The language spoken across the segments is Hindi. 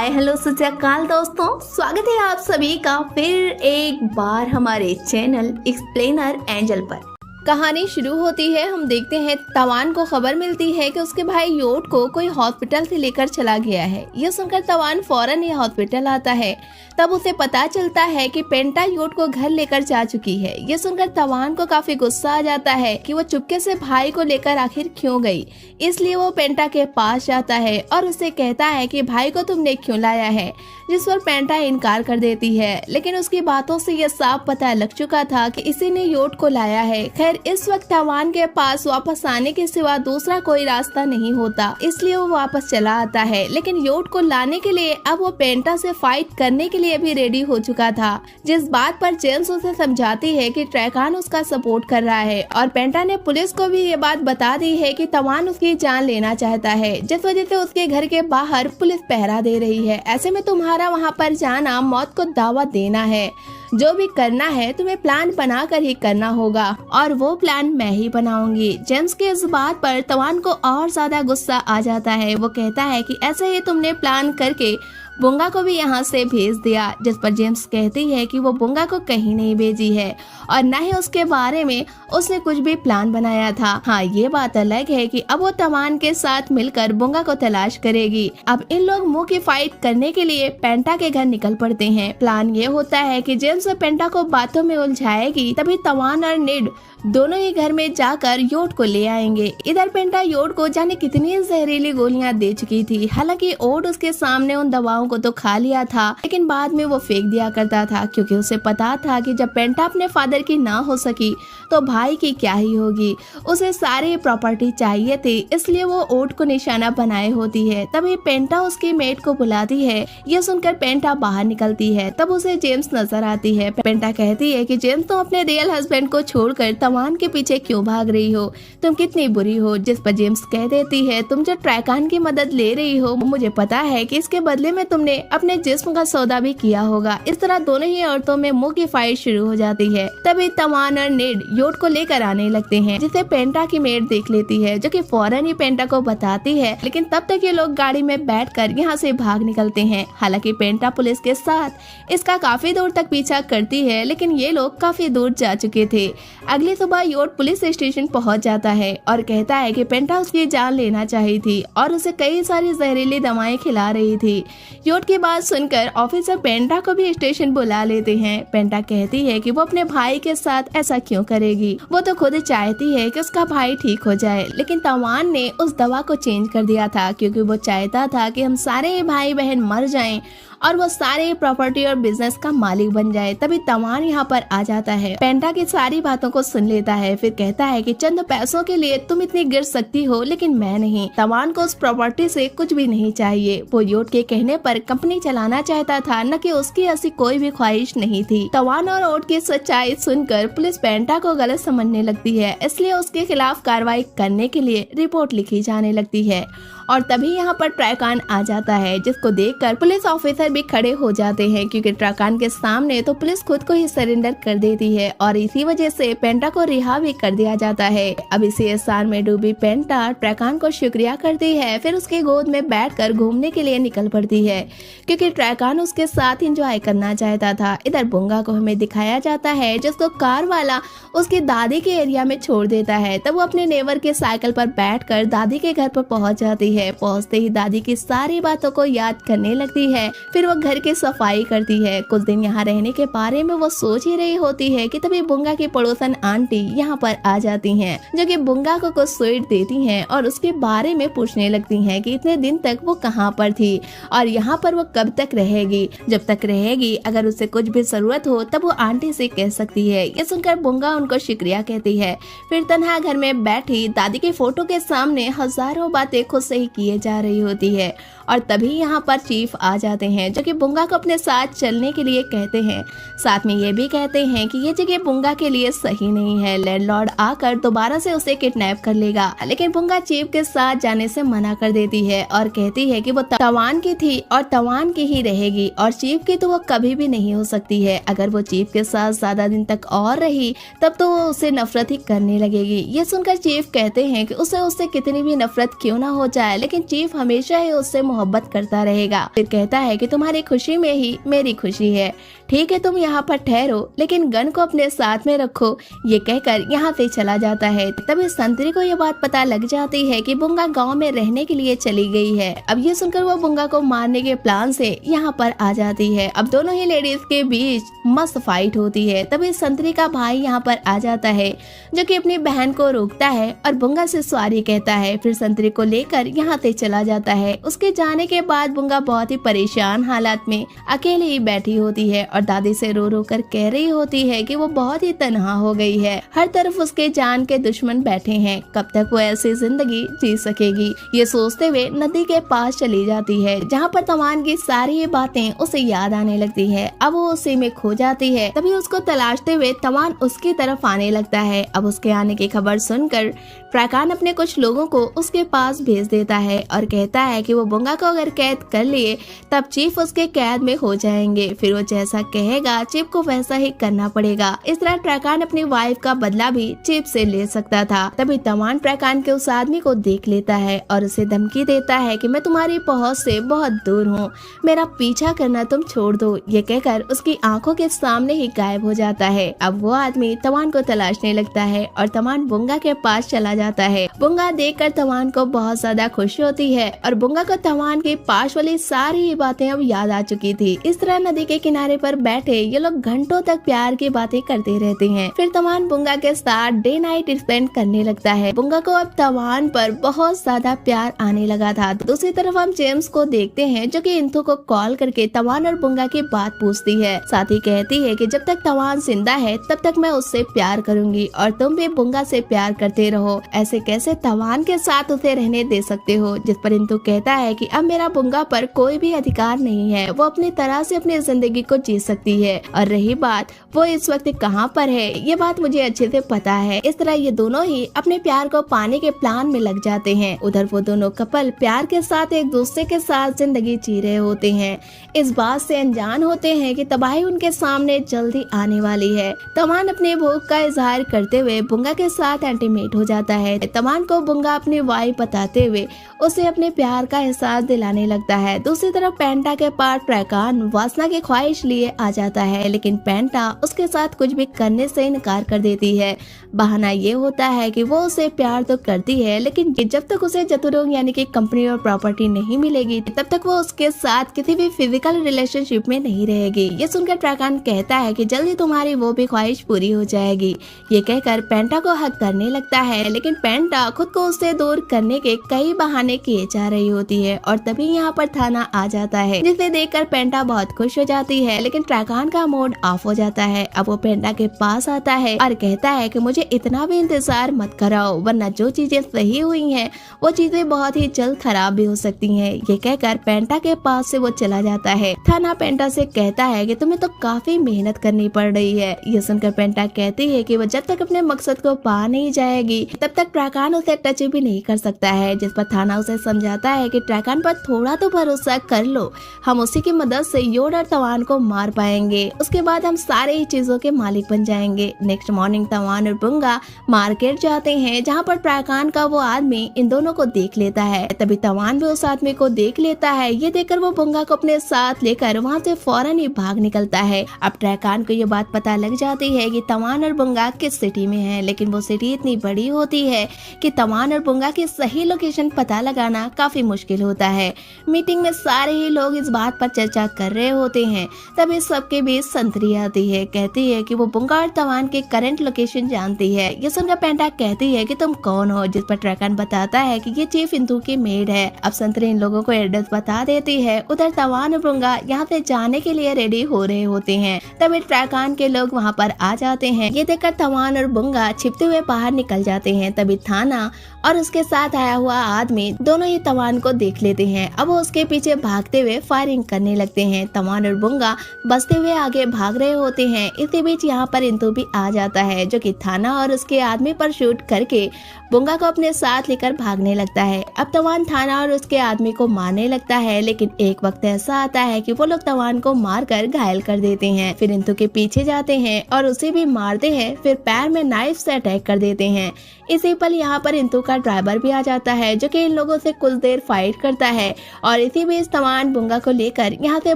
हाय हेलो सत श्री अकाल दोस्तों, स्वागत है आप सभी का फिर एक बार हमारे चैनल एक्सप्लेनर एंजल पर। कहानी शुरू होती है। हम देखते हैं तवान को खबर मिलती है कि उसके भाई योट को कोई हॉस्पिटल से लेकर चला गया है। यह सुनकर तवान फौरन ये हॉस्पिटल आता है। तब उसे पता चलता है कि पेंटा योट को घर लेकर जा चुकी है। यह सुनकर तवान को काफी गुस्सा आ जाता है कि वो चुपके से भाई को लेकर आखिर क्यों गई। इसलिए वो पेंटा के पास जाता है और उसे कहता है कि भाई को तुमने क्यों लाया है, जिस पर पेंटा इनकार कर देती है। लेकिन उसकी बातों से यह साफ पता लग चुका था कि इसी ने योट को लाया है। खैर इस वक्त तवान के पास वापस आने के सिवा दूसरा कोई रास्ता नहीं होता, इसलिए वो वापस चला आता है। लेकिन योट को लाने के लिए अब वो पेंटा से फाइट करने के लिए भी रेडी हो चुका था, जिस बात पर जेम्स उसे समझाती है कि ट्रैकान उसका सपोर्ट कर रहा है। और पेंटा ने पुलिस को भी ये बात बता दी है कि तवान उसकी जान लेना चाहता है, जिस वजह से उसके घर के बाहर पुलिस पहरा दे रही है। ऐसे में तुम्हारा वहाँ पर जाना मौत को दावा देना है। जो भी करना है तुम्हें प्लान बनाकर ही करना होगा, और वो प्लान मैं ही बनाऊंगी। जेम्स के इस बात पर तवान को और ज्यादा गुस्सा आ जाता है। वो कहता है कि ऐसे ही तुमने प्लान करके बुंगा को भी यहाँ से भेज दिया, जिस पर जेम्स कहती है कि वो बुंगा को कहीं नहीं भेजी है और न ही उसके बारे में उसने कुछ भी प्लान बनाया था। हाँ, ये बात अलग है कि अब वो तवान के साथ मिलकर बुंगा को तलाश करेगी। अब इन लोग मुंह की फाइट करने के लिए पेंटा के घर निकल पड़ते हैं। प्लान ये होता है कि जेम्स और पेंटा को बातों में उलझाएगी, तभी तवान और नेड दोनों ही घर में जाकर योट को ले आएंगे। इधर पेंटा योट को जाने कितनी जहरीली गोलियां दे चुकी थी। हालांकि ओट उसके सामने उन दवाओं को तो खा लिया था, लेकिन बाद में वो फेंक दिया करता था, क्योंकि उसे पता था कि जब पेंटा अपने फादर की ना हो सकी तो भाई की क्या ही होगी। उसे सारी प्रॉपर्टी चाहिए थी, इसलिए वो ओट को निशाना बनाए होती है। तभी पेंटा उसकी मेट को बुलाती है। यह सुनकर पेंटा बाहर निकलती है। तब उसे जेम्स नजर आती है। पेंटा कहती है कि जेम्स, तुम अपने रियल हस्बैंड को छोड़कर तवान के पीछे क्यों भाग रही हो, तुम कितनी बुरी हो। जिस पर जेम्स कह देती है, तुम जो ट्रैकान की मदद ले रही हो, मुझे पता है कि इसके बदले में तुमने अपने जिस्म का सौदा भी किया होगा। इस तरह दोनों ही औरतों में मुंह की फाइट शुरू हो जाती है। तभी तवान और नेड योट को लेकर आने लगते हैं, जिसे पेंटा की मेट देख लेती है, जो कि फौरन ही पेंटा को बताती है। लेकिन तब तक ये लोग गाड़ी में बैठकर यहाँ से भाग निकलते हैं। हालांकि पेंटा पुलिस के साथ इसका काफी दूर तक पीछा करती है, लेकिन ये लोग काफी दूर जा चुके थे। अगली सुबह योट पुलिस स्टेशन पहुंच जाता है और कहता है कि पेंटा उसकी जान लेना चाहिए थी और उसे कई सारी जहरीली दवाएं खिला रही थी। योट की बात सुनकर ऑफिसर पेंटा को भी स्टेशन बुला लेते हैं। पेंटा कहती है कि वो अपने भाई के साथ ऐसा क्यों करेगी, वो तो खुद चाहती है कि उसका भाई ठीक हो जाए। लेकिन तवान ने उस दवा को चेंज कर दिया था, क्योंकि वो चाहता था कि हम सारे भाई बहन मर जाएं और वो सारे प्रॉपर्टी और बिजनेस का मालिक बन जाए। तभी तवान यहाँ पर आ जाता है। पेंटा की सारी बातों को सुन लेता है, फिर कहता है कि चंद पैसों के लिए तुम इतनी गिर सकती हो, लेकिन मैं नहीं। तवान को उस प्रॉपर्टी से कुछ भी नहीं चाहिए। वो योट के कहने पर कंपनी चलाना चाहता था, न कि उसकी ऐसी कोई भी ख्वाहिश नहीं थी। तवान और ओट की सच्चाई सुनकर पुलिस पेंटा को गलत समझने लगती है, इसलिए उसके खिलाफ कार्रवाई करने के लिए रिपोर्ट लिखी जाने लगती है। और तभी यहाँ पर ट्रैकान आ जाता है, जिसको देखकर पुलिस ऑफिसर भी खड़े हो जाते हैं, क्योंकि ट्रैकान के सामने तो पुलिस खुद को ही सरेंडर कर देती है और इसी वजह से पेंटा को रिहा भी कर दिया जाता है। अब इसी एहसान में डूबी पेंटा ट्रैकान को शुक्रिया करती है, फिर उसके गोद में बैठकर घूमने के लिए निकल पड़ती है, क्योंकि ट्रैकान उसके साथ एंजॉय करना चाहता था। इधर बुंगा को हमें दिखाया जाता है, जिसको कार वाला उसकी दादी के एरिया में छोड़ देता है। तब वो अपने नेवर के साइकिल पर बैठकर दादी के घर पर पहुंच जाती है। पहुंचते ही दादी की सारी बातों को याद करने लगती है। फिर वो घर की सफाई करती है। कुछ दिन यहाँ रहने के बारे में वो सोच ही रही होती है कि तभी बुंगा की पड़ोसन आंटी यहाँ पर आ जाती हैं, जो कि बुंगा को कुछ स्वीट देती हैं और उसके बारे में पूछने लगती हैं कि इतने दिन तक वो कहाँ पर थी और यहाँ पर वो कब तक रहेगी। जब तक रहेगी, अगर उसे कुछ भी जरूरत हो तब वो आंटी से कह सकती है। ये सुनकर बुंगा उनको शुक्रिया कहती है। फिर तन्हा घर में बैठी दादी के फोटो के सामने हजारों बातें खुद से किए जा रही होती है। और तभी यहाँ पर चीफ आ जाते हैं, हैं, जो कि बुंगा को अपने साथ चलने के लिए कहते हैं। साथ में ये भी कहते हैं कि ये जगह बुंगा के लिए सही नहीं है, लैंडलॉर्ड आकर दोबारा से उसे किडनैप कर लेगा। लेकिन बुंगा चीफ के साथ जाने से मना कर देती है और कहती है कि वो तवान की थी और तवान की ही रहेगी और चीफ की तो वो कभी भी नहीं हो सकती है। अगर वो चीफ के साथ ज्यादा दिन तक और रही तब तो वो उसे नफरत ही करने लगेगी। ये सुनकर चीफ कहते हैं कि उसे उससे कितनी भी नफरत क्यों ना हो जाए, लेकिन चीफ हमेशा ही उससे मोहब्बत करता रहेगा। फिर कहता है कि तुम्हारी खुशी में ही मेरी खुशी है, ठीक है तुम यहाँ पर ठहरो लेकिन गन को अपने साथ में रखो। ये कहकर यहाँ से चला जाता है। तभी संतरी को ये बात पता लग जाती है कि बुंगा गांव में रहने के लिए चली गई है। अब ये सुनकर वो बुंगा को मारने के प्लान से यहाँ पर आ जाती है। अब दोनों ही लेडीज के बीच मस्त फाइट होती है। तभी संतरी का भाई यहाँ पर आ जाता है, जो कि अपनी बहन को रोकता है और बुंगा से सॉरी कहता है। फिर संतरी को लेकर यहाँ से चला जाता है। उसके जाने के बाद बुंगा बहुत ही परेशान हालात में अकेले ही बैठी होती है और दादी से रो रो कर कह रही होती है कि वो बहुत ही तन्हा हो गई है। हर तरफ उसके जान के दुश्मन बैठे हैं, कब तक वो ऐसी जिंदगी जी सकेगी। ये सोचते हुए नदी के पास चली जाती है, जहाँ पर तवान की सारी बातें उसे याद आने लगती है। अब वो उसी में खो जाती है। तभी उसको तलाशते हुए तवान उसकी तरफ आने लगता है। अब उसके आने की खबर सुनकर प्रकान अपने कुछ लोगों को उसके पास भेज देता है और कहता है कि वो बुंगा को अगर कैद कर लिए तब चीफ उसके कैद में हो जाएंगे। फिर वो जैसा कहेगा चीफ को वैसा ही करना पड़ेगा। इस तरह प्रकान अपनी वाइफ का बदला भी चीफ से ले सकता था। तभी तवान प्रकान के उस आदमी को देख लेता है और उसे धमकी देता है कि मैं तुम्हारी पहुंच से बहुत दूर हूँ, मेरा पीछा करना तुम छोड़ दो। ये कहकर उसकी आंखों के सामने ही गायब हो जाता है। अब वो आदमी तवान को तलाशने लगता है और तवान बुंगा के पास चला जाता है। बुंगा देखकर तवान को बहुत ज्यादा खुशी होती है और बुंगा को तवान के पास वाली सारी बातें अब याद आ चुकी थी। इस तरह नदी के किनारे पर बैठे ये लोग घंटों तक प्यार की बातें करते रहते हैं। फिर तवान बुंगा के साथ डे नाइट स्पेंड करने लगता है। बुंगा को अब तवान पर बहुत ज्यादा प्यार आने लगा था। दूसरी तरफ हम जेम्स को देखते हैं, जो कि इंथु को कॉल करके तवान और बुंगा की बात पूछती है। साथ ही कहती है कि जब तक तवान जिंदा है तब तक मैं उससे प्यार करूंगी और तुम भी बुंगा से प्यार करते रहो। ऐसे कैसे तवान के साथ उसे रहने दे सकते हो। जिस पर इंतु कहता है कि अब मेरा बुंगा पर कोई भी अधिकार नहीं है, वो अपनी तरह से अपनी जिंदगी को जी सकती है और रही बात वो इस वक्त कहाँ पर है, ये बात मुझे अच्छे से पता है। इस तरह ये दोनों ही अपने प्यार को पाने के प्लान में लग जाते हैं। उधर वो दोनों कपल प्यार के साथ एक दूसरे के साथ जिंदगी जी रहे होते हैं। इस बात से अनजान होते हैं कि तबाही उनके सामने जल्दी आने वाली है। तवान अपने भूख का इजहार करते हुए बुंगा के साथ इंटीमेट हो जाता है। तवान को बुंगा अपनी वाइफ बताते हुए उसे अपने प्यार का एहसास दिलाने लगता है। दूसरी तरफ पेंटा के पास प्रकान वासना की ख्वाहिश लिए आ जाता है, लेकिन पेंटा उसके साथ कुछ भी करने से इनकार कर देती है। बहाना ये होता है कि वो उसे प्यार तो करती है, लेकिन जब तक उसे जतुरोंग यानी कि कंपनी और प्रॉपर्टी नहीं मिलेगी तब तक वो उसके साथ किसी भी फिजिकल रिलेशनशिप में नहीं रहेगी। ये सुनकर प्रकान कहता है कि जल्दी तुम्हारी वो भी ख्वाहिश पूरी हो जाएगी। ये कहकर पेंटा को हक करने लगता है, लेकिन पेंटा खुद को उससे दूर करने के कई बहाने किए जा रही होती है और तभी यहाँ पर थाना आ जाता है, जिसे देखकर पेंटा बहुत खुश हो जाती है। लेकिन प्रकान का मूड ऑफ हो जाता है। अब वो पेंटा के पास आता है और कहता है कि मुझे इतना भी इंतजार मत कराओ, वरना जो चीजें सही हुई हैं वो चीजें बहुत ही जल्द खराब भी हो सकती हैं। ये कहकर पेंटा के पास से वो चला जाता है। थाना पेंटा से कहता है कि तुम्हें तो काफी मेहनत करनी पड़ रही है। ये सुनकर पेंटा कहती है कि वो जब तक अपने मकसद को पा नहीं जाएगी तब तक प्रकान उसे टच भी नहीं कर सकता है। जिस पर थाना उसे समझाता है कि प्रकान पर थोड़ा तो भरोसा कर लो, हम उसी की मदद से योड और तवान को मार पाएंगे, उसके बाद हम सारे ही चीजों के मालिक बन जाएंगे। नेक्स्ट मॉर्निंग तवान और बुंगा मार्केट जाते हैं, जहाँ पर प्रकान का वो आदमी इन दोनों को देख लेता है। तभी तवान भी उस आदमी को देख लेता है। ये देखकर वो बुंगा को अपने साथ लेकर वहाँ से फौरन ही भाग निकलता है। अब प्रकान को ये बात पता लग जाती है कि तवान और बुंगा किस सिटी में है, लेकिन वो सिटी इतनी बड़ी होती है कि तवान और बुंगा की सही लोकेशन पता लगाना काफी मुश्किल होता है। मीटिंग में सारे ही लोग इस बात पर चर्चा कर रहे होते हैं। तभी सबके बीच संतरी आती है, कहती है कि वो बुंगा और तवान के करंट लोकेशन जानती है। ये सुनकर पेंटा कहती है कि तुम कौन हो, जिस पर ट्रैकान बताता है कि ये चीफ इंदू की मेड है। अब संतरी इन लोगों को एड्रेस बता देती है। उधर तवान और बुंगा यहाँ से जाने के लिए रेडी हो रहे होते हैं। तभी ट्रैकान के लोग वहाँ पर आ जाते हैं। ये देखकर तवान और बुंगा छिपते हुए बाहर निकल जाते हैं। तभी थाना और उसके साथ आया हुआ आदमी दोनों ही तवान को देख लेते हैं। अब वो उसके पीछे भागते हुए फायरिंग करने लगते हैं। तवान और बुंगा बचते हुए आगे भाग रहे होते हैं। इसी बीच यहाँ पर इंतु भी आ जाता है, जो कि थाना और उसके आदमी पर शूट करके बुंगा को अपने साथ लेकर भागने लगता है। अब तवान थाना और उसके आदमी को मारने लगता है, लेकिन एक वक्त ऐसा आता है कि वो लोग तवान को मारकर घायल कर देते हैं। फिर इंतु के पीछे जाते हैं और उसे भी मारते हैं, फिर पैर में नाइफ से अटैक कर देते हैं। इसी पल यहाँ पर इंतु का ड्राइवर भी आ जाता है, जो कि इन लोगों से कुछ देर फाइट करता है और इसी बीच तवान बुंगा को लेकर यहाँ से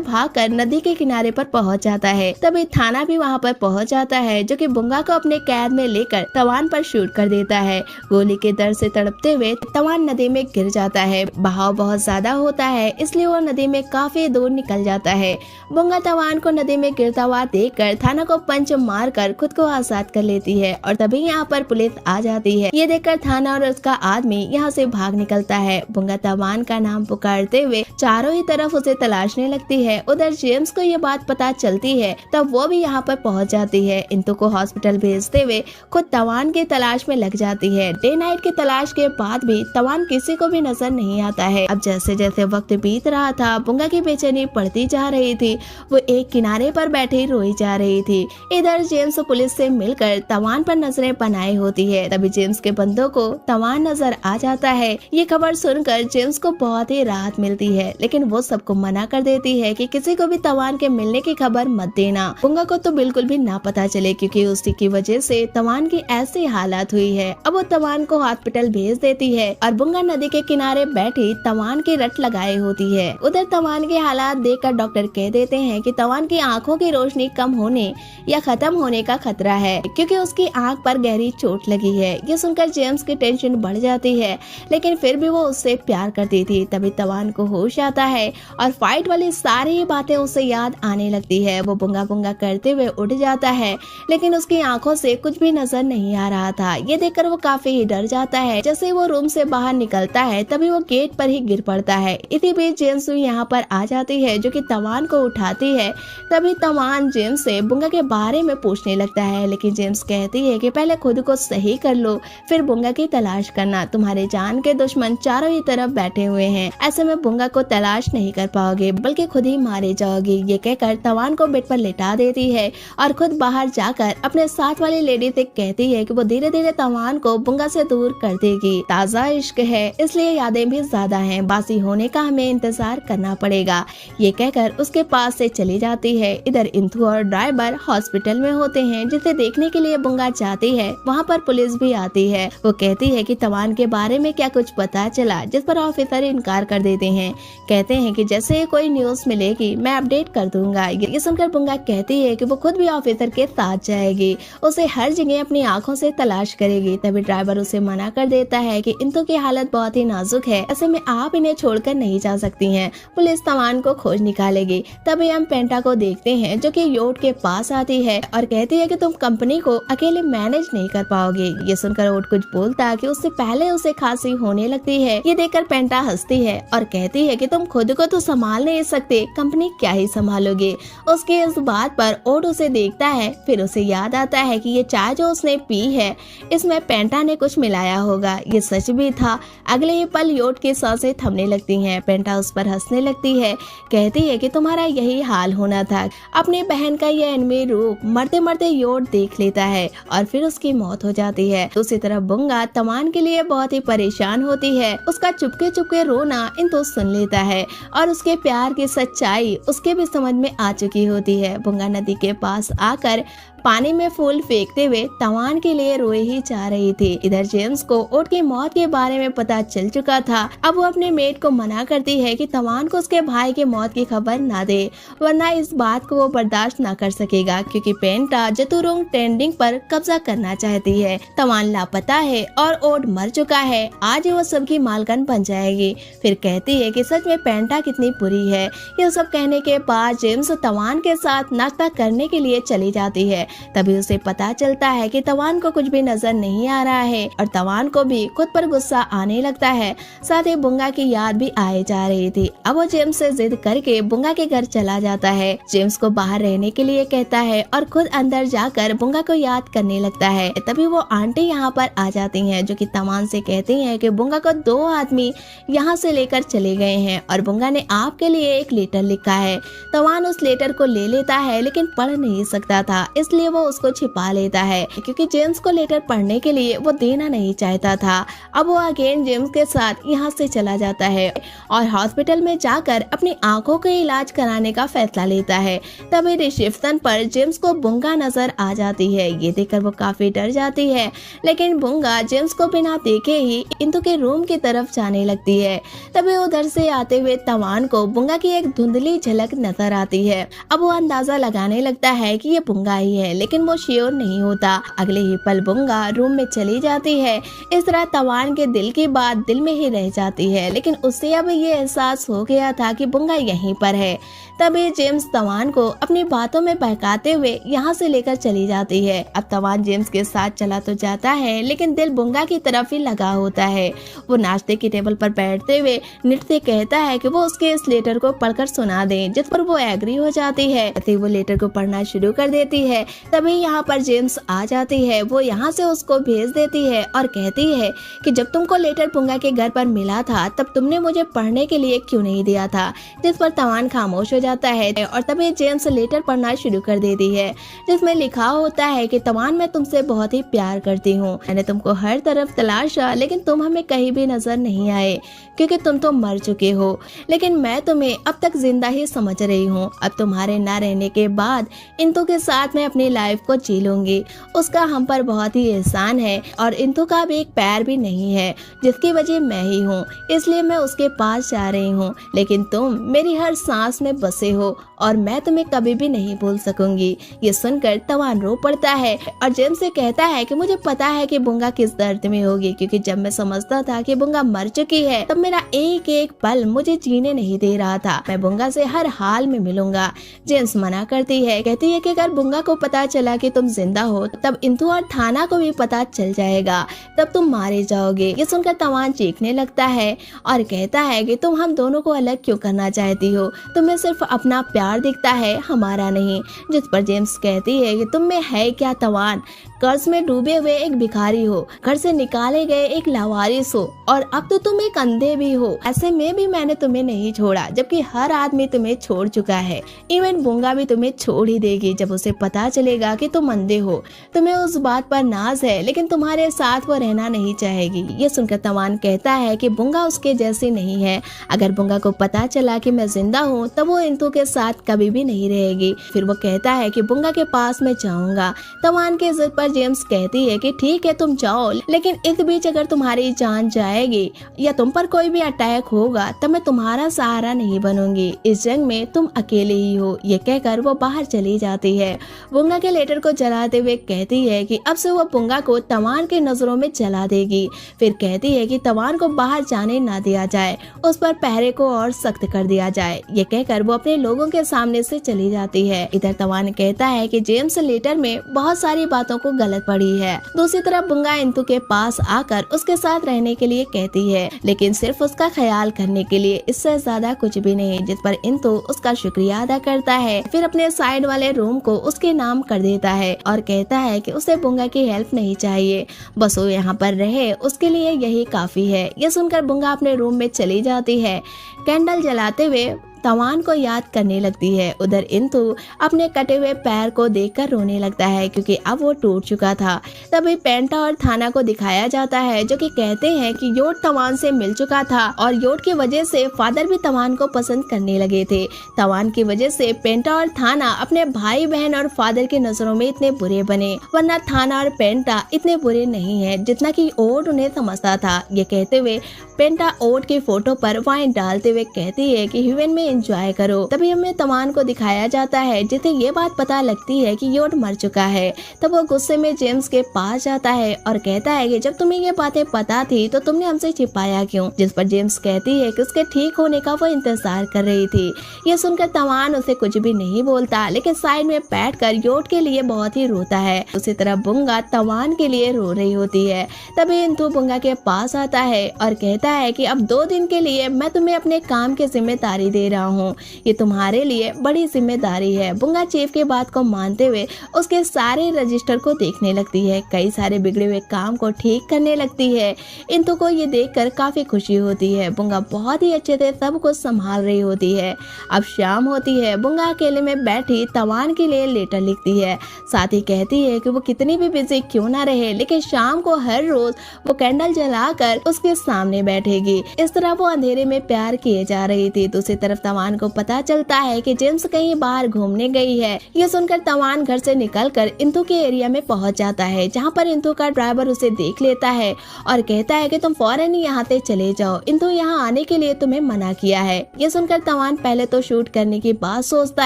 भागकर नदी के किनारे पर पहुँच जाता है। तभी थाना भी वहाँ पर पहुँच जाता है, जो कि बुंगा को अपने कैद में लेकर तवान पर शूट कर देता है। गोली के दर्द से तड़पते हुए तवान नदी में गिर जाता है। बहाव बहुत ज्यादा होता है, इसलिए वो नदी में काफी दूर निकल जाता है। बुंगा तवान को नदी में गिरता हुआ देखकर थाना को पंच मारकर खुद को आजाद कर लेती है और तभी यहाँ पर पुलिस आ जाती है। ये देखकर थाना और उसका आदमी यहाँ से भाग निकलता है। बुंगा तवान का नाम पुकारते हुए चारों ही तरफ उसे तलाशने लगती है। उधर जेम्स को ये बात पता चलती है, तब वो भी यहाँ पर पहुँच जाती है। इंतु को हॉस्पिटल भेजते हुए खुद तवान की तलाश में लग जाती है। डे नाइट की तलाश के बाद भी तवान किसी को भी नजर नहीं आता है। अब जैसे जैसे वक्त बीत रहा था, बुंगा की बेचैनी बढ़ती जा रही थी। वो एक किनारे पर बैठी रोई जा रही थी। इधर जेम्स पुलिस से मिलकर तवान पर नजरें बनाए होती है। तभी जेम्स के बंदों को तवान नजर आ जाता है। ये खबर सुनकर जेम्स को बहुत ही राहत मिलती है, लेकिन वो सबको मना कर देती है कि किसी को भी तवान के मिलने की खबर मत देना। बुंगा को तो बिल्कुल भी ना पता चले, क्योंकि उसी की वजह से तवान की ऐसी हालत हुई है। अब वो तवान को हॉस्पिटल भेज देती है और बुंगा नदी के किनारे बैठी तवान की रट लगाए होती है। उधर तवान के हालात देखकर डॉक्टर कह देते हैं कि तवान की आंखों की रोशनी कम होने या खत्म होने का खतरा है, क्योंकि उसकी आंख पर गहरी चोट लगी है। ये सुनकर जेम्स की टेंशन बढ़ जाती है, लेकिन फिर भी वो उससे प्यार करती थी। तभी तवान को होश आता है और फाइट वाली सारी बातें उसे याद आने लगती है। वो बुंगा बुंगा करते हुए उठ जाता है, लेकिन उसकी आंखों से कुछ भी नजर नहीं आ रहा था। ये देखकर वो काफी ही डर जाता है। जैसे वो रूम से बाहर निकलता है, तभी वो गेट पर ही गिर पड़ता है। इसी बीच जेम्स यहाँ पर आ जाती है, जो कि तवान को उठाती है। तभी तवान जेम्स से बुंगा के बारे में पूछने लगता है, लेकिन जेम्स कहती है कि पहले खुद को सही कर लो, फिर बुंगा की तलाश करना। तुम्हारे जान के दुश्मन चारों ही तरफ बैठे हुए हैं, ऐसे में बुंगा को तलाश नहीं कर पाओगे, बल्कि खुद ही मारे जाओगे। ये कहकर तवान को बेड पर लिटा देती है और खुद बाहर जाकर अपने साथ वाली लेडी से कहती है कि वो धीरे धीरे तवान को बुंगा से दूर कर देगी। ताजा इश्क है, इसलिए यादें भी ज्यादा हैं, बासी होने का हमें इंतजार करना पड़ेगा। ये कहकर उसके पास से चली जाती है। इधर इंतु और ड्राइवर हॉस्पिटल में होते हैं, जिसे देखने के लिए बुंगा जाती है। वहाँ पर पुलिस भी आती है। वो कहती है कि तवान के बारे में क्या कुछ पता चला, जिस पर ऑफिसर इनकार कर देते हैं। कहते हैं कि जैसे कोई न्यूज मिलेगी मैं अपडेट कर दूंगा। ये सुनकर बुंगा कहती है कि वो खुद भी ऑफिसर के साथ जाएगी, उसे हर जगह अपनी आंखों से तलाश करेगी। तभी ड्राइवर उसे मना कर देता है कि इंतु की हालत बहुत ही नाजुक है, ऐसे में आप इन्हें छोड़कर नहीं जा सकती हैं, पुलिस तवान को खोज निकालेगी। तभी हम पेंटा को देखते हैं, जो कि योट के पास आती है और कहती है कि तुम कंपनी को अकेले मैनेज नहीं कर पाओगे। ये सुनकर ओट कुछ बोलता कि उससे पहले उसे खांसी होने लगती है। ये देखकर पेंटा हंसती है और कहती है कि तुम खुद को तो संभाल नहीं सकते, कंपनी क्या ही संभालोगे। उसके इस बात पर ओट उसे देखता है, फिर उसे याद आता है कि ये चाय जो उसने पी है इसमें पेंटा ने कुछ मिलाया होगा। ये सच भी था। अगले ही पल योट की सांसें थमने लगती हैं। पेंटा उस पर हंसने लगती है, कहती है कि तुम्हारा यही हाल होना था। अपनी बहन का ये अनमी रूप मरते मरते योट देख लेता है और फिर उसकी मौत हो जाती है। दूसरी तरफ बुंगा तवान के लिए बहुत ही परेशान होती है। उसका चुपके चुपके रोना इंतु सुन लेता है और उसके प्यार की सच्चाई उसके भी समझ में आ चुकी होती है। बुंगा नदी के पास आकर पानी में फूल फेंकते हुए तवान के लिए रोए ही जा रही थी। इधर जेम्स को ओट की मौत के बारे में पता चल चुका था। अब वो अपने मेट को मना करती है कि तवान को उसके भाई की मौत की खबर ना दे, वरना इस बात को वो बर्दाश्त ना कर सकेगा, क्योंकि पेंटा जतुरुंग ट्रेंडिंग पर कब्जा करना चाहती है। तवान लापता है और ओट मर चुका है, आज वो सबकी मालकन बन जाएगी। फिर कहती है कि सच में पेंटा कितनी बुरी है। यह सब कहने के बाद जेम्स तवान के साथ नाश्ता करने के लिए चली जाती है। तभी उसे पता चलता है कि तवान को कुछ भी नजर नहीं आ रहा है और तवान को भी खुद पर गुस्सा आने लगता है। साथ ही बुंगा की याद भी आए जा रही थी। अब वो जेम्स से जिद करके बुंगा के घर चला जाता है। जेम्स को बाहर रहने के लिए कहता है और खुद अंदर जाकर बुंगा को याद करने लगता है। तभी वो आंटी यहाँ पर आ जाती हैं, जो कि तवान से कहती हैं कि बुंगा को 2 आदमी यहाँ से लेकर चले गए हैं और बुंगा ने आपके लिए एक लेटर लिखा है। तवान उस लेटर को ले लेता है लेकिन पढ़ नहीं सकता था, इसलिए वो उसको छिपा लेता है क्योंकि जेम्स को लेटर पढ़ने के लिए वो देना नहीं चाहता था। अब वो अगेन जेम्स के साथ यहाँ से चला जाता है और हॉस्पिटल में जाकर अपनी आंखों के इलाज कराने का फैसला लेता है। तभी रिसेप्शन पर जेम्स को बुंगा नजर आ जाती है। ये देखकर वो काफी डर जाती है, लेकिन बुंगा जेम्स को बिना देखे ही इंदु के रूम की तरफ जाने लगती है। तभी उधर से आते हुए तवान को बुंगा की एक धुंधली झलक नजर आती है। अब वो अंदाजा लगाने लगता है कि ये बुंगा ही है, लेकिन वो श्योर नहीं होता। अगले ही पल बुंगा रूम में चली जाती है। इस तरह तवान के दिल की बात दिल में ही रह जाती है, लेकिन उसे अब ये एहसास हो गया था कि बुंगा यहीं पर है। तभी जेम्स तवान को अपनी बातों में बहकाते हुए यहाँ से लेकर चली जाती है। अब तवान जेम्स के साथ चला तो जाता है, लेकिन दिल बुंगा की तरफ ही लगा होता है। वो नाश्ते की टेबल पर बैठते हुए निट से कहता है कि वो उसके इस लेटर को पढ़कर सुना दे, जिस पर वो एग्री हो जाती है। तभी वो लेटर को पढ़ना शुरू कर देती है। तभी यहाँ पर जेम्स आ जाती है। वो यहाँ से उसको भेज देती है और कहती है कि जब तुमको लेटर बुंगा के घर पर मिला था तब तुमने मुझे पढ़ने के लिए क्यों नहीं दिया था। जिस पर तवान खामोश हो जाता है और तभी जेम्स लेटर पढ़ना शुरू कर देती है, जिसमें लिखा होता है कि तवान मैं तुमसे बहुत ही प्यार करती हूँ। मैंने तुमको हर तरफ तलाशा, लेकिन तुम हमें कहीं भी नजर नहीं आए क्योंकि तुम तो मर चुके हो, लेकिन मैं तुम्हें अब तक जिंदा ही समझ रही हूँ। अब तुम्हारे न रहने के बाद इंदु के साथ मैं अपनी लाइफ को जी लूंगी। उसका हम पर बहुत ही एहसान है और इंदु का भी एक पैर भी नहीं है, जिसकी वजह मैं ही हूँ, इसलिए मैं उसके पास जा रही हूँ। लेकिन तुम मेरी हर सांस में बसे हो और मैं तुम्हें कभी भी नहीं भूल सकूंगी। ये सुनकर तवान रो पड़ता है और जेम्स से कहता है कि मुझे पता है कि बुंगा किस दर्द में होगी, क्योंकि जब मैं समझता था कि बुंगा मर चुकी है तब मेरा एक एक पल मुझे जीने नहीं दे रहा था। मैं बुंगा से हर हाल में मिलूंगा। जेम्स मना करती है, कहती है कि अगर बुंगा को पता चला कि तुम जिंदा हो तब इंदु और थाना को भी पता चल जाएगा, तब तुम मारे जाओगे। ये सुनकर तवान चीखने लगता है और कहता है कि तुम हम दोनों को अलग क्यों करना चाहती हो, तुम्हें सिर्फ अपना प्यार दिखता है, हमारा नहीं। जिस पर जेम्स कहती है कि तुम में है क्या तवान, कर्ज में डूबे हुए एक भिखारी हो, घर से निकाले गए एक लावारिस हो और अब तो तुम एक अंधे भी हो। ऐसे में भी मैंने तुम्हें नहीं छोड़ा, जबकि हर आदमी तुम्हें छोड़ चुका है। इवन बुंगा भी तुम्हें छोड़ ही देगी जब उसे पता चलेगा कि तुम अंधे हो। तुम्हें उस बात पर नाज है, लेकिन तुम्हारे साथ वो रहना नहीं चाहेगी। ये सुनकर तवान कहता है कि बुंगा उसके जैसी नहीं है। अगर बुंगा को पता चला कि मैं जिंदा हूँ तब वो इंदु के साथ कभी भी नहीं रहेगी। फिर वो कहता है कि बुंगा के पास मैं जाऊंगा। तवान के जिद पर जेम्स कहती है कि ठीक है तुम जाओ, लेकिन इस बीच अगर तुम्हारी जान जाएगी या तुम पर कोई भी अटैक होगा तब मैं तुम्हारा सहारा नहीं बनूंगी। इस जंग में तुम अकेले ही हो। ये कहकर वो बाहर चली जाती है। बुंगा के लेटर को जलाते हुए कहती है कि अब से वो बुंगा को तवान के नजरों में जला देगी। फिर कहती है कि तवान को बाहर जाने ना दिया जाए, उस पर पहरे को और सख्त कर दिया जाए। ये कहकर वो अपने लोगों के सामने से चली जाती है। इधर तवान कहता है कि जेम्स लेटर में बहुत सारी बातों को गलत पढ़ी है। दूसरी तरफ बुंगा इंदु के पास आकर उसके साथ रहने के लिए कहती है, लेकिन सिर्फ उसका ख्याल करने के लिए, इससे ज्यादा कुछ भी नहीं। जिस पर इंदु उसका शुक्रिया अदा करता है। फिर अपने साइड वाले रूम को उसके नाम कर देता है और कहता है कि उसे बुंगा की हेल्प नहीं चाहिए, बस वो यहाँ पर रहे, उसके लिए यही काफी है। ये सुनकर बुंगा अपने रूम में चली जाती है। कैंडल जलाते हुए तवान को याद करने लगती है। उधर इंदु अपने कटे हुए पैर को देखकर रोने लगता है, क्योंकि अब वो टूट चुका था। तभी पेंटा और थाना को दिखाया जाता है, जो कि कहते हैं कि योट तवान से मिल चुका था और योट की वजह से फादर भी तवान को पसंद करने लगे थे। तवान की वजह से पेंटा और थाना अपने भाई बहन और फादर की नजरों में इतने बुरे बने, वरना थाना और पेंटा इतने बुरे नहीं है जितना कि ओट उन्हें समझता था। ये कहते हुए पेंटा ओट की फोटो पर वाइन डालते हुए कहती है कि ह्यूएन में एंजॉय करो। तभी हमें तवान को दिखाया जाता है जिसे ये बात पता लगती है कि योट मर चुका है। तब वो गुस्से में जेम्स के पास जाता है और कहता है कि जब तुम्हें ये बातें पता थी तो तुमने हमसे छिपाया क्यों। जिस पर जेम्स कहती है कि उसके ठीक होने का वो इंतजार कर रही थी। ये सुनकर तवान उसे कुछ भी नहीं बोलता, लेकिन साइड में बैठकर योट के लिए बहुत ही रोता है। उसी तरह बुंगा तवान के लिए रो रही होती है। तभी इंतु बुंगा के पास आता है और कहता है कि अब 2 दिन के लिए मैं तुम्हें अपने काम की जिम्मेदारी दे रहा हूँ, ये तुम्हारे लिए बड़ी जिम्मेदारी है। बुंगा चीफ के बात को मानते हुए उसके सारे रजिस्टर को देखने लगती है, कई सारे बिगड़े हुए काम को ठीक करने लगती है। इंतु को ये देखकर काफी खुशी होती है। बुंगा बहुत ही अच्छे से सब कुछ संभाल रही होती है। अब शाम होती है। बुंगा अकेले में बैठी तवान के लिए लेटर लिखती है, साथ ही कहती है कि वो कितनी भी बिजी क्यों ना रहे, लेकिन शाम को हर रोज वो कैंडल जलाकर उसके सामने बैठेगी। इस तरह वो अंधेरे में प्यार किए जा रही थी। दूसरी तरफ तवान को पता चलता है कि जेम्स कहीं बाहर घूमने गई है। ये सुनकर तवान घर से निकलकर इंतु के एरिया में पहुंच जाता है, जहां पर इंतु का ड्राइवर उसे देख लेता है और कहता है कि तुम फौरन ही यहाँ से चले जाओ, इंतु यहाँ आने के लिए तुम्हें मना किया है। ये सुनकर तवान पहले तो शूट करने की बात सोचता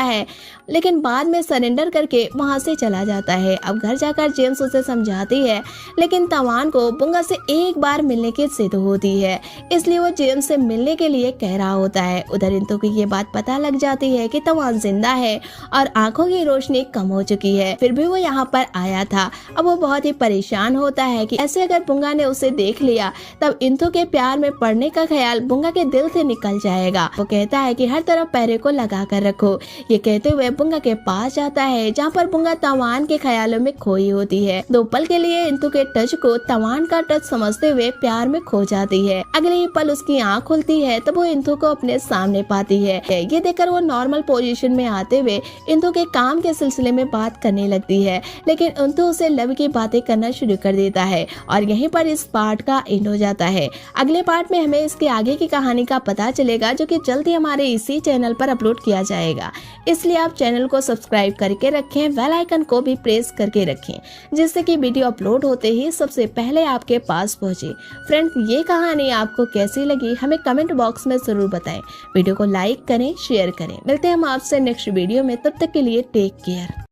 है, लेकिन बाद में सरेंडर करके वहाँ से चला जाता है। अब घर जाकर जेम्स उसे समझाती है, लेकिन तवान को बुंगा से एक बार मिलने की जिद होती है, इसलिए वो जेम्स से मिलने के लिए कह रहा होता है। उधर इंतु को ये बात पता लग जाती है कि तवान जिंदा है और आंखों की रोशनी कम हो चुकी है, फिर भी वो यहाँ पर आया था। अब वो बहुत ही परेशान होता है कि ऐसे अगर बुंगा ने उसे देख लिया तब इंतु के प्यार में पड़ने का ख्याल बुंगा के दिल से निकल जाएगा। वो कहता है कि हर तरफ पहरे को लगा कर रखो। ये कहते हुए बुंगा के पास जाता है, जहाँ पर बुंगा तवान के ख्यालों में खोई होती है। 2 पल के लिए इंतु के टच को तवान का टच समझते हुए प्यार में खो जाती है। अगले ही पल उसकी आंख खुलती है, तब वो इंतु को अपने सामने पाती है। ये देखकर वो नॉर्मल पोजीशन में आते हुए इंतु के काम के सिलसिले में बात करने लगती है, लेकिन इंतु उसे लव की बातें करना शुरू कर देता है और यहीं पर इस पार्ट का एंड हो जाता है। अगले पार्ट में हमें इसके आगे की कहानी का पता चलेगा, जो कि जल्द ही हमारे इसी चैनल पर अपलोड किया जाएगा। इसलिए आप चैनल को सब्सक्राइब करके रखें, बेल आइकन को भी प्रेस करके रखें, जिससे कि वीडियो अपलोड होते ही सबसे पहले आपके पास पहुंचे। फ्रेंड्स, ये कहानी आपको कैसी लगी हमें कमेंट बॉक्स में जरूर बताएं। वीडियो को लाइक करें, शेयर करें। मिलते हैं हम आपसे नेक्स्ट वीडियो में, तब तक के लिए टेक केयर।